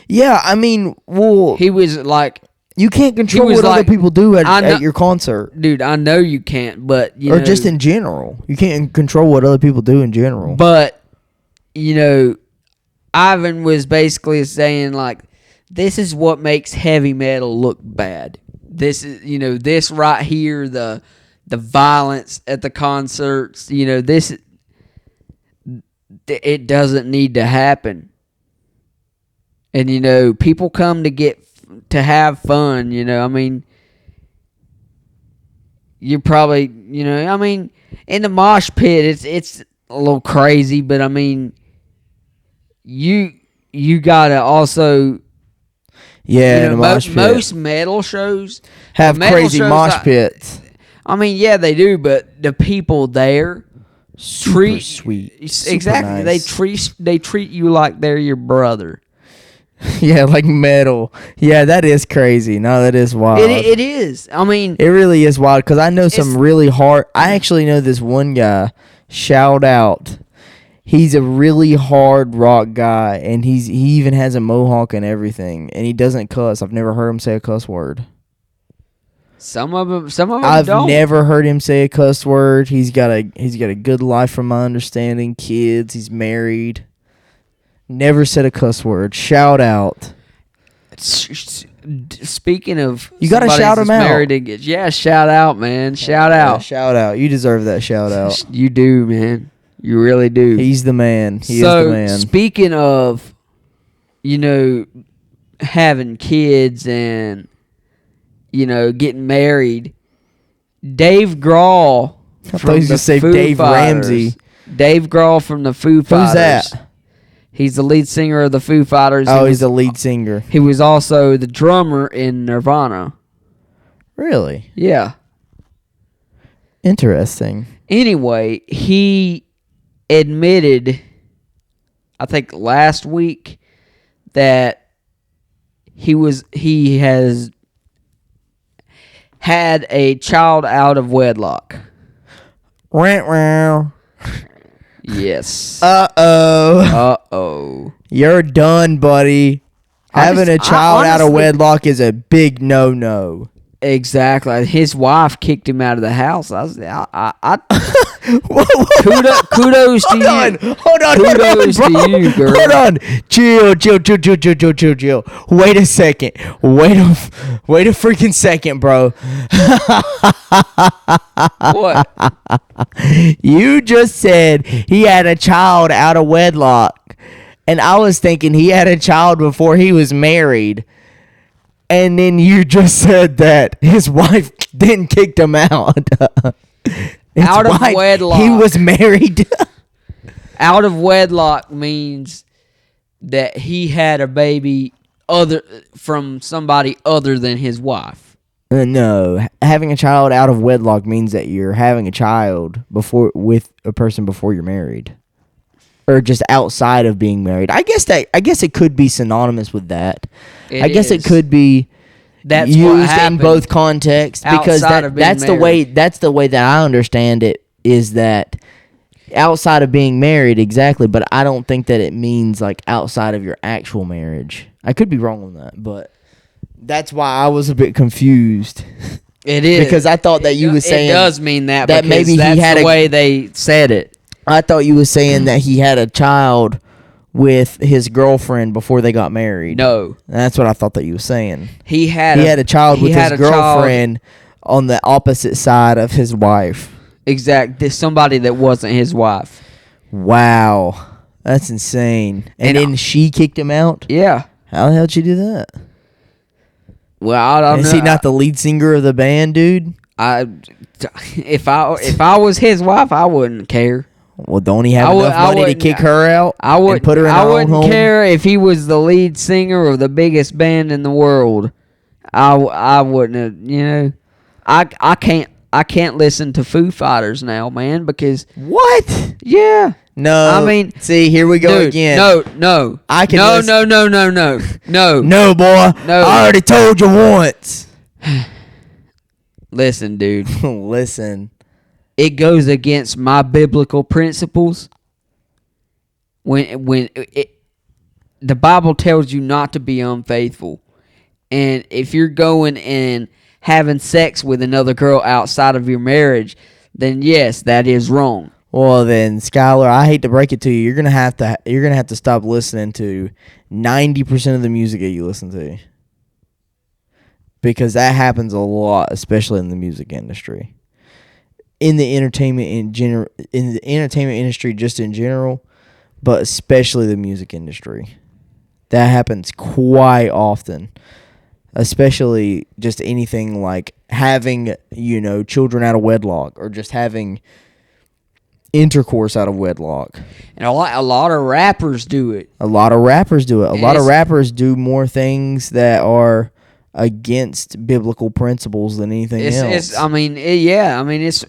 yeah. I mean, well, he was like, you can't control what other people do at your concert, dude. I know you can't, but you or know, just in general, you can't control what other people do in general. But you know, Ivan was basically saying like, this is what makes heavy metal look bad. This is, you know, this right here, the violence at the concerts, you know, this, it doesn't need to happen. And, you know, people come to have fun, you know, I mean, you're probably, you know, I mean, in the mosh pit, it's a little crazy, but I mean, you gotta also, yeah, you know, mosh pit. most metal shows have crazy mosh pits. I mean, yeah, they do, but the people there Super sweet, super exactly. nice. They treat you like they're your brother. Yeah, like metal. Yeah, that is crazy. No, that is wild. It is. I mean, it really is wild because I know some really hard. I actually know this one guy. Shout out. He's a really hard rock guy, and he even has a mohawk and everything, and he doesn't cuss. I've never heard him say a cuss word. Some of them I've don't. never heard him say a cuss word. He's got a good life from my understanding. Kids. He's married. Never said a cuss word. Shout out. Speaking of, you gotta shout him out. Yeah, shout out, man. Shout out. Shout out. You deserve that shout out. You do, man. You really do. He's the man. He is the man. Speaking of, you know, having kids and, you know, getting married, Dave Grohl. I thought you were going to say Dave Ramsey. Dave Grohl from the Foo Fighters. Who's that? He's the lead singer of the Foo Fighters. Oh, he's the lead singer. He was also the drummer in Nirvana. Really? Yeah. Interesting. Anyway, he admitted, I think last week, that he has had a child out of wedlock. Wow. Yes. Uh-oh. You're done, buddy. Having a child out of wedlock is a big no-no. Exactly. His wife kicked him out of the house. Kudos to you. Hold on, Kudos bro. to you, girl. Hold on. Chill. Wait a second. Wait a freaking second, bro. What? You just said he had a child out of wedlock. And I was thinking he had a child before he was married. And then you just said that his wife then kicked him out. Out of wedlock. He was married. Out of wedlock means that he had a baby from somebody other than his wife. No, having a child out of wedlock means that you're having a child with a person before you're married, or just outside of being married. I guess it could be synonymous with that. It could be used in both contexts, because that's the way that I understand it, is that outside of being married, exactly. But I don't think that it means like outside of your actual marriage. I could be wrong on that, but that's why I was a bit confused. It is, because I thought that you were saying it does mean that maybe that's he had the way they said it. I thought you were saying that he had a child with his girlfriend before they got married. No, that's what I thought that you were saying. He had a child with his girlfriend on the opposite side of his wife. Exactly, somebody that wasn't his wife. Wow, that's insane. And then she kicked him out. Yeah. How the hell did she do that? Well, I don't know. Is he not the lead singer of the band, dude? If I was his wife, I wouldn't care. Well, don't he have enough money to kick her out? I would and put her in her own home? I wouldn't care if he was the lead singer of the biggest band in the world. I wouldn't. I can't listen to Foo Fighters now, man, because what? Yeah. No. I mean, see, here we go again. No. I can No, listen. no. No, boy. No. I already told you once. Listen, dude. Listen. It goes against my biblical principles. When the Bible tells you not to be unfaithful. And if you're going and having sex with another girl outside of your marriage, then yes, that is wrong. Well then, Skyler, I hate to break it to you. You're gonna have to stop listening to 90% of the music that you listen to, because that happens a lot, especially in the music industry, in the entertainment industry, just in general, but especially the music industry. That happens quite often, especially just anything like having children out of wedlock, or just having intercourse out of wedlock. And a lot of rappers do it. A lot of rappers do it. A lot of rappers do more things that are against biblical principles than anything else.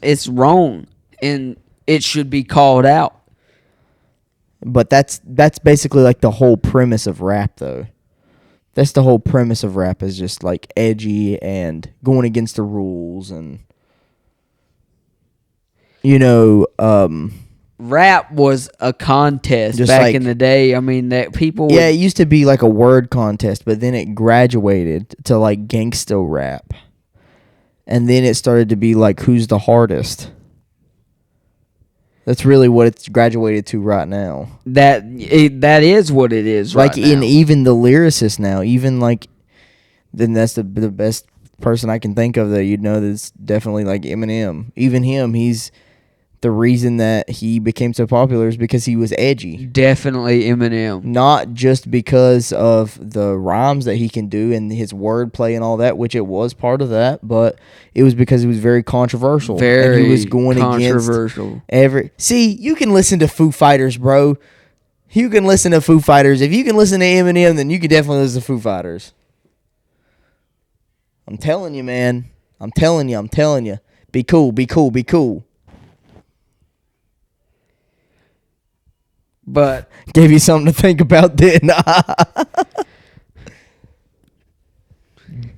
It's wrong, and it should be called out. But that's basically like the whole premise of rap, though. That's the whole premise of rap, is just like edgy and going against the rules, and rap was a contest back in the day. I mean, that people it used to be like a word contest, but then it graduated to like gangsta rap, and then it started to be like who's the hardest. That's really what it's graduated to right now. That is what it is right now. And even the lyricist now, even like, then that's the best person I can think of that that's definitely like Eminem. Even him, he's the reason that he became so popular is because he was edgy. Definitely Eminem. Not just because of the rhymes that he can do and his wordplay and all that, which it was part of that, but it was because he was very controversial. Very and he was going controversial. See, you can listen to Foo Fighters, bro. You can listen to Foo Fighters. If you can listen to Eminem, then you can definitely listen to Foo Fighters. I'm telling you, man. I'm telling you. Be cool. But Gave you something to think about, didn't I?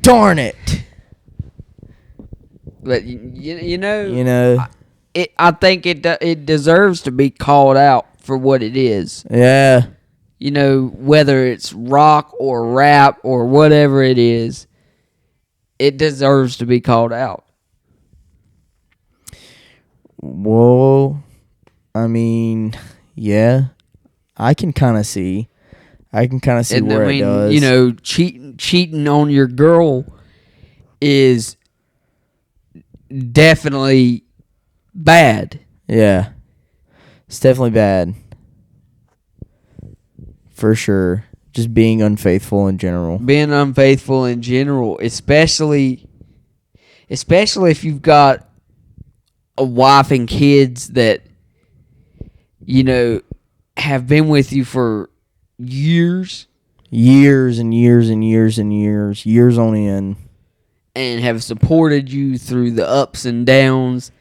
Darn it. But you know, I think it deserves to be called out for what it is. Yeah. You know, whether it's rock or rap or whatever it is, it deserves to be called out. Well, I mean, yeah, I can kind of see. And where it does. You know, cheating on your girl is definitely bad. Yeah, it's definitely bad. For sure. Just being unfaithful in general. Being unfaithful in general, especially if you've got a wife and kids that, you know, have been with you for years. Years and years and years and years. Years on end. And have supported you through the ups and downs.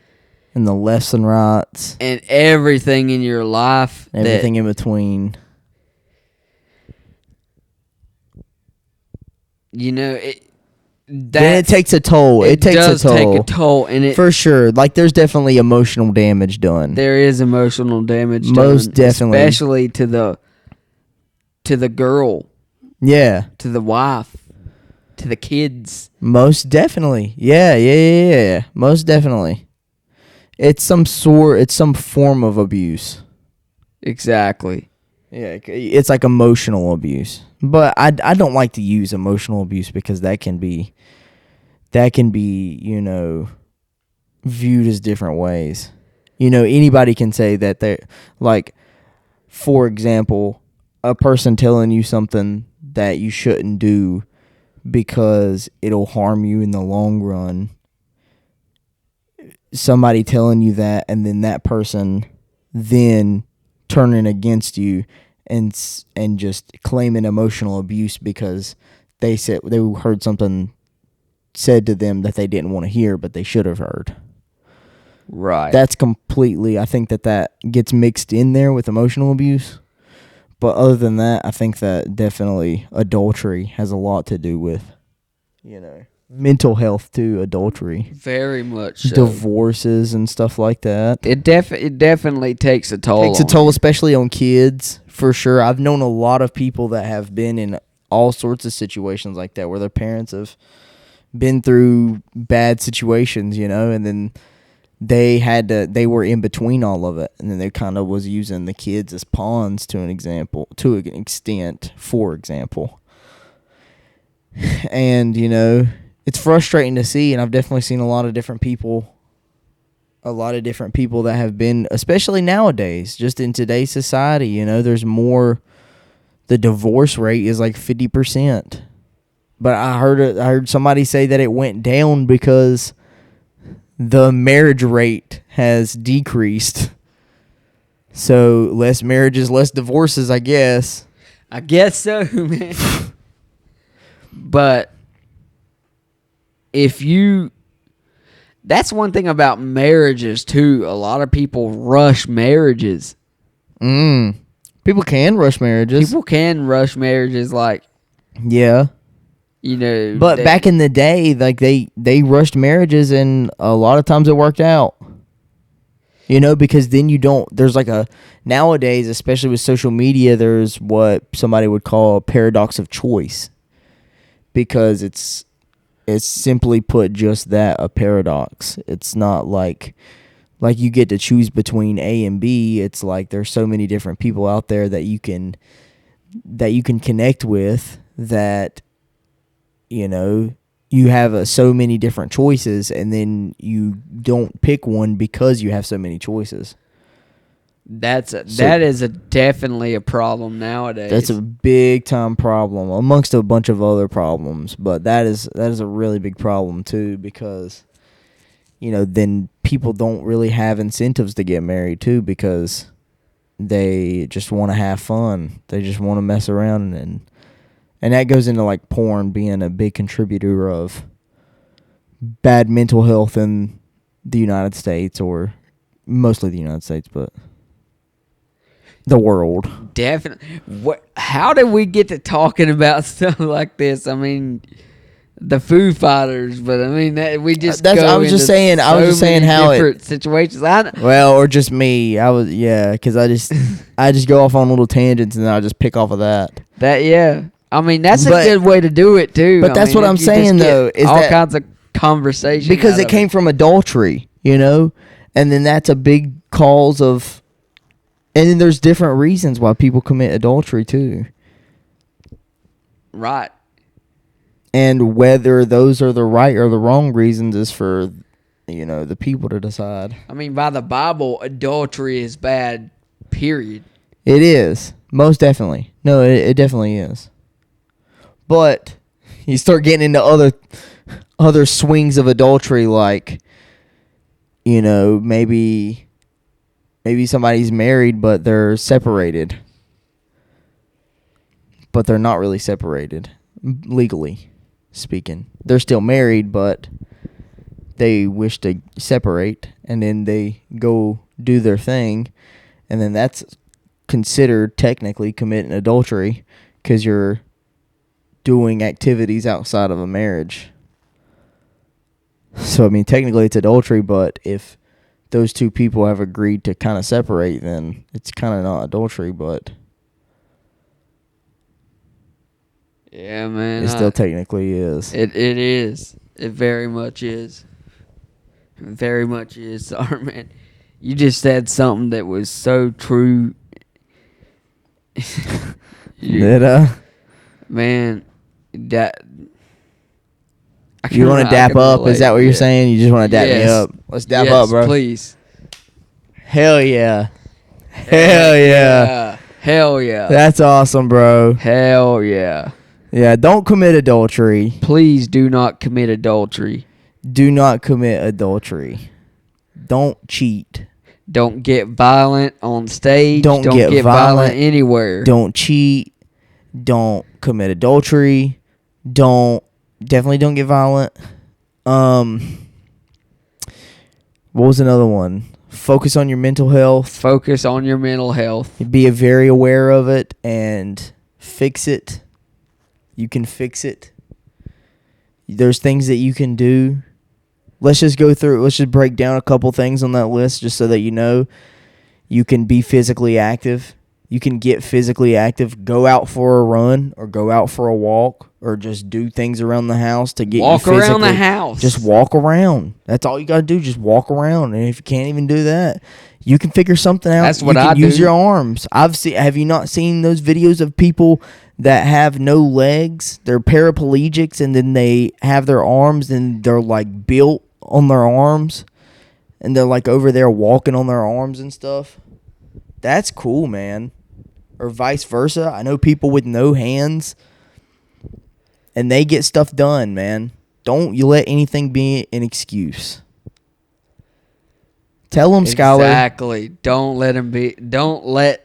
And the lefts and rights. And everything in your life. Everything in between. You know, then it takes a toll. It takes does a toll. take a toll, and for sure. Like, there's definitely emotional damage done. There is emotional damage Most done, definitely, especially to the girl. Yeah. To the wife. To the kids. Most definitely. Yeah. Most definitely. It's some form of abuse. Exactly. Yeah, it's like emotional abuse. But I don't like to use emotional abuse because that can be, you know, viewed as different ways. You know, anybody can say that they're, like, for example, a person telling you something that you shouldn't do because it'll harm you in the long run. Somebody telling you that, and then that person then turning against you and just claiming emotional abuse because they heard something said to them that they didn't want to hear, but they should have heard. Right. That's completely, I think that gets mixed in there with emotional abuse. But other than that, I think that definitely adultery has a lot to do with, you know, mental health too, adultery. Very much so. Divorces and stuff like that. It definitely takes a toll. Takes a toll, especially on kids, for sure. I've known a lot of people that have been in all sorts of situations like that where their parents have been through bad situations, you know, and then they were in between all of it, and then they kind of was using the kids as pawns to an extent, for example. And, you know, it's frustrating to see, and I've definitely seen a lot of different people that have been, especially nowadays, just in today's society, you know, there's more, the divorce rate is like 50%. But I heard somebody say that it went down because the marriage rate has decreased. So less marriages, less divorces, I guess. I guess so, man. But that's one thing about marriages too. A lot of people rush marriages. People can rush marriages. Like, yeah. You know, but back in the day, like they rushed marriages, and a lot of times it worked out. You know, because then there's like nowadays, especially with social media, there's what somebody would call a paradox of choice. Because it's simply put just that, a paradox. It's not like you get to choose between A and B. It's like there's so many different people out there that you can connect with, that, you know, you have so many different choices, and then you don't pick one because you have so many choices. That is definitely a problem nowadays. That's a big time problem amongst a bunch of other problems, but that is a really big problem too, because, you know, then people don't really have incentives to get married too, because they just want to have fun. They just want to mess around, and that goes into like porn being a big contributor of bad mental health in the United States, or mostly the United States, but the world. Definitely. How did we get to talking about stuff like this? I mean, the Foo Fighters, but I mean we just. I was just saying how different situations. Or just me. Because I just go off on little tangents and then I just pick off of that. I mean that's a good way to do it too. But that's what I'm saying though, is all kinds of conversation because it came from adultery, and then that's a big cause of. And then there's different reasons why people commit adultery too. Right. And whether those are the right or the wrong reasons is for, the people to decide. I mean, by the Bible, adultery is bad, period. It is. Most definitely. No, it definitely is. But you start getting into other swings of adultery, like, maybe somebody's married, but they're separated. But they're not really separated, legally speaking. They're still married, but they wish to separate, and then they go do their thing, and then that's considered technically committing adultery because you're doing activities outside of a marriage. So, I mean, technically it's adultery, but if those two people have agreed to kind of separate, then it's kind of not adultery, but yeah, man, it still technically is. It is. It very much is. It very much is. Sorry, man. You just said something that was so true. Man, that. You want to dap up? Is that what you're saying? You just want to dap me up? Let's dap up, bro. Please. Hell yeah. Hell yeah. Hell yeah. That's awesome, bro. Hell yeah. Yeah, don't commit adultery. Please do not commit adultery. Do not commit adultery. Don't cheat. Don't get violent on stage. Don't get violent anywhere. Don't cheat. Don't commit adultery. Definitely don't get violent. What was another one? Focus on your mental health. Focus on your mental health. Be very aware of it and fix it. You can fix it. There's things that you can do. Let's just go through. Let's just break down a couple things on that list just so that you can be physically active. You can get physically active. Go out for a run or go out for a walk or just do things around the house to get walk you physically. Around the house. Just walk around. That's all you got to do. Just walk around. And if you can't even do that, you can figure something out. That's what I do. Use your arms. Have you not seen those videos of people that have no legs? They're paraplegics and then they have their arms and they're like built on their arms and they're like over there walking on their arms and stuff. That's cool, man. Or vice versa. I know people with no hands and they get stuff done, man. Don't you let anything be an excuse. Tell them, Skyler. Exactly. Don't let them be. Don't let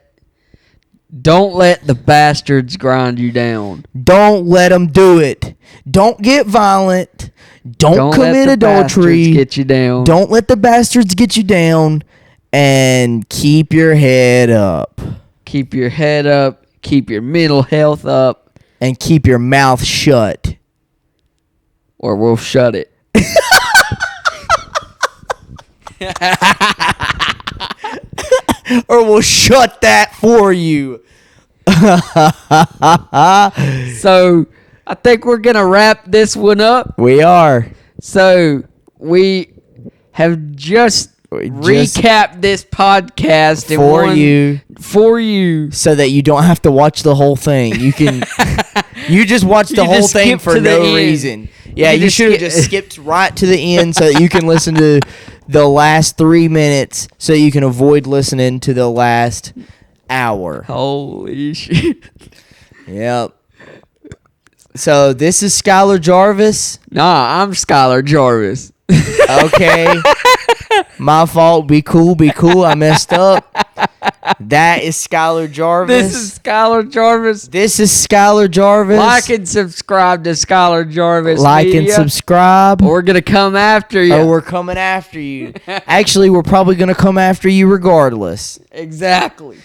the bastards grind you down. Don't let them do it. Don't get violent. Don't commit adultery. Get you down. Don't let the bastards get you down. And keep your head up. Keep your head up. Keep your mental health up. And keep your mouth shut. Or we'll shut it. Or we'll shut that for you. So, I think we're going to wrap this one up. We are. So, we have just recap this podcast for you so that you don't have to watch the whole thing. You can you just watch the whole thing for no reason. Yeah, you should have just skipped right to the end so that you can listen to the last 3 minutes so you can avoid listening to the last hour. Holy shit. Yep. So this is Skyler Jarvis. Nah, I'm Skyler Jarvis. Okay. My fault. Be cool. Be cool. I messed up. That is Skyler Jarvis. This is Skyler Jarvis. This is Skyler Jarvis. Like and subscribe to Skyler Jarvis. Like and Media. subscribe. We're going to come after you. Or we're coming after you. Actually, we're probably going to come after you regardless. Exactly.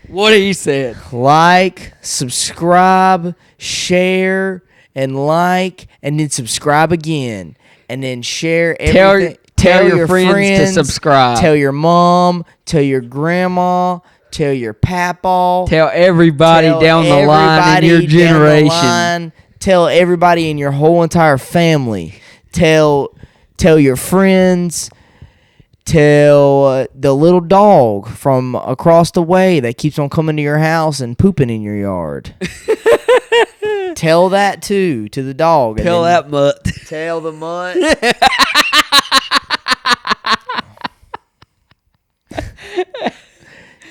What he said. Like, subscribe, share, and like, and then subscribe again. And then share everything. Tell your friends to subscribe. Tell your mom. Tell your grandma. Tell your papa. Tell everybody down the line in your generation. Tell everybody in your whole entire family. Tell your friends. Tell the little dog from across the way that keeps on coming to your house and pooping in your yard. Tell that too to the dog. Tell that mutt. Tell the mutt.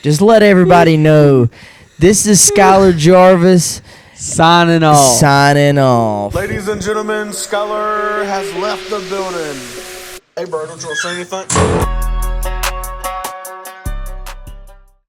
Just let everybody know. This is Skyler Jarvis signing off. Signing off. Ladies and gentlemen, Skyler has left the building. Hey, bro, don't you want to say anything?